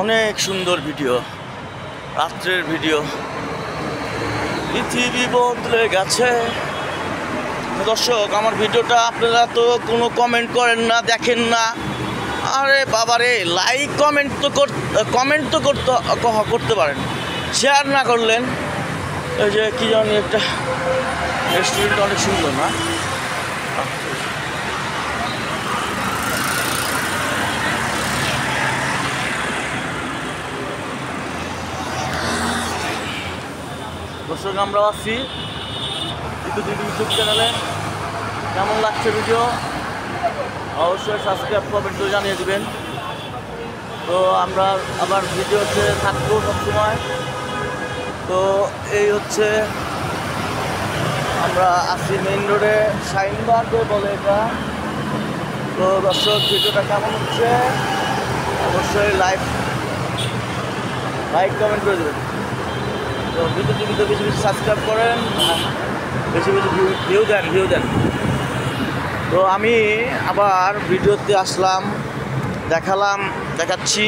অনেক সুন্দর ভিডিও, রাত্রের ভিডিও। পৃথিবী বদলে গেছে। দর্শক, আমার ভিডিওটা আপনারা তো কোনো কমেন্ট করেন না, দেখেন না। আরে বাবারে, লাইক কমেন্ট তো করতে পারেন, শেয়ার না করলেন। এই যে কি জানি একটা রেস্টুরেন্ট, অনেক সুন্দর না? দর্শক, আমরা আছি ইউটিউব চ্যানেলে। কেমন লাগছে ভিডিও অবশ্যই সাবস্ক্রাইব করবেন, তো জানিয়ে দিবেন। তো আমরা আবার ভিডিওতে থাকবো সবসময়। তো এই হচ্ছে আমরা আছি মেইন রোডে, শাহিনবাগে বলে এটা। তো দর্শক, ভিডিওটা কেমন হচ্ছে অবশ্যই লাইক কমেন্ট করে দেবেন। তো ভিডিওতে বেশি বেশি সাবস্ক্রাইব করেন, বেশি বেশি ভিউ দেন। তো আমি আবার ভিডিওতে আসলাম, দেখাচ্ছি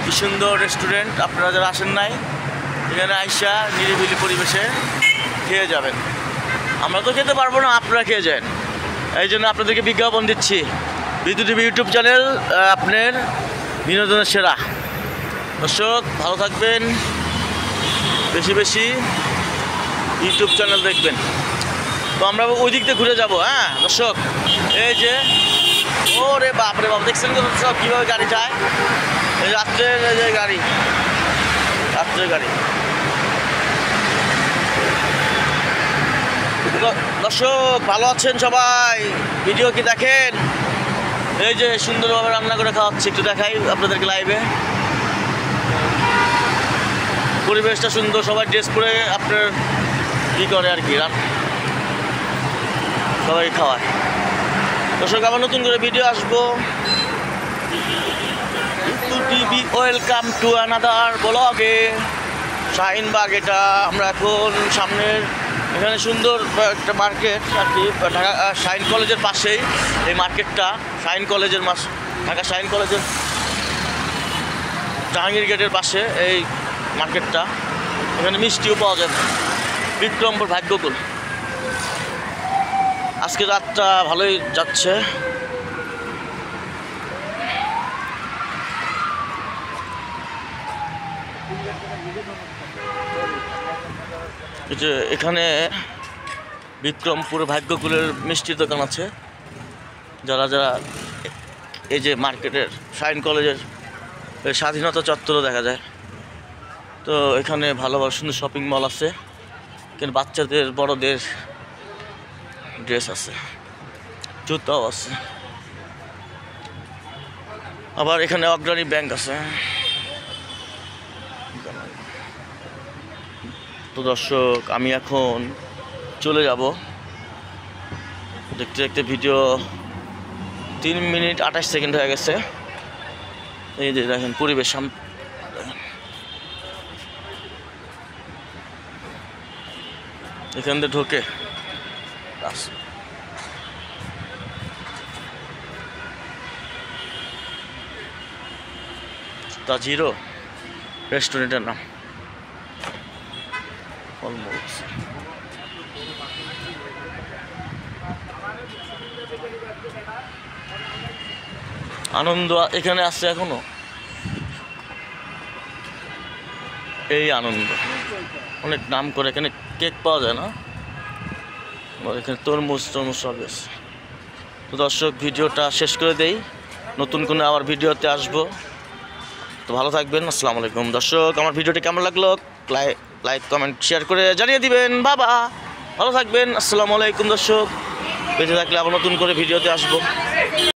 কি সুন্দর রেস্টুরেন্ট। আপনারা যারা আসেন নাই, এখানে আইসা নিরিবিলি পরিবেশে খেয়ে যাবেন। আমরা তো খেতে পারবো না, আপনারা খেয়ে যান। এই জন্য আপনাদেরকে বিজ্ঞাপন দিচ্ছি। বিদ্যুৎ টিভি ইউটিউব চ্যানেল আপনার বিনোদনের সেরা। দর্শক, ভালো থাকবেন, বেশি বেশি ইউটিউব চ্যানেল দেখবেন। তো আমরা ওই দিক দিয়ে ঘুরে যাবো। হ্যাঁ দর্শক, এই যে ওরে বাপরে বাপ, দেখছেন তো সব কীভাবে গাড়ি যায়। এই রাত্রের যে গাড়ি, দর্শক ভালো আছেন সবাই? ভিডিও কি দেখেন? এই যে সুন্দরভাবে রান্না করে খাওয়াচ্ছি, একটু দেখাই আপনাদেরকে লাইভে। পরিবেশটা সুন্দর, সবাই ড্রেস পরে আপনার কী করে আর কি, সবাই খাওয়ায়। দর্শক, আবার নতুন করে ভিডিও আসবো। টিভি ওয়েলকাম টু আনাদার ব্লগে। শাহিনবাগ এটা। আমরা এখন সামনের এখানে সুন্দর একটা মার্কেট আর কি, ঢাকা শাহিন কলেজের পাশেই এই মার্কেটটা। শাহিন কলেজের ঢাকা শাহিন কলেজের জাহাঙ্গীর গেটের পাশে এই মার্কেটটা। এখানে মিষ্টিও পাওয়া যায়। বিক্রমপুর ভাগ্যকুল। আজকে রাতটা ভালোই যাচ্ছে। যে এখানে বিক্রমপুর ভাগ্যকুলের মিষ্টির দোকান আছে। যারা এই যে মার্কেটের শাহিন কলেজের স্বাধীনতা চত্বরও দেখা যায়। তো এখানে ভালো সুন্দর শপিং মল আছে, কিন্তু বাচ্চাদের বড়দের ড্রেস আছে, জুতাও আছে। আবার এখানে অগ্রণী ব্যাংক আছে। তো দর্শক, আমি এখন চলে যাব। দেখতে দেখতে ভিডিও 3 মিনিট 28 সেকেন্ড হয়ে গেছে। এই যে দেখেন পরিবেশ, এখান দিয়ে ঢোকে তাজিরো রেস্টুরেন্টের নাম। আনন্দ এখানে আসছে এখনো। এই আনন্দ অনেক নাম করে, এখানে কেক পাওয়া যায় না, এখানে তরমুজ সব আছে। তো দর্শক, ভিডিওটা শেষ করে দেই, নতুন কোনো আবার ভিডিওতে আসবো। তো ভালো থাকবেন, আসসালামু আলাইকুম। দর্শক, আমার ভিডিওটি কেমন লাগলো লাইক কমেন্ট শেয়ার করে জানিয়ে দিবেন। বাবা, ভালো থাকবেন, আসসালামু আলাইকুম। দর্শক, বেঁচে থাকলে আবার নতুন করে ভিডিওতে আসবো।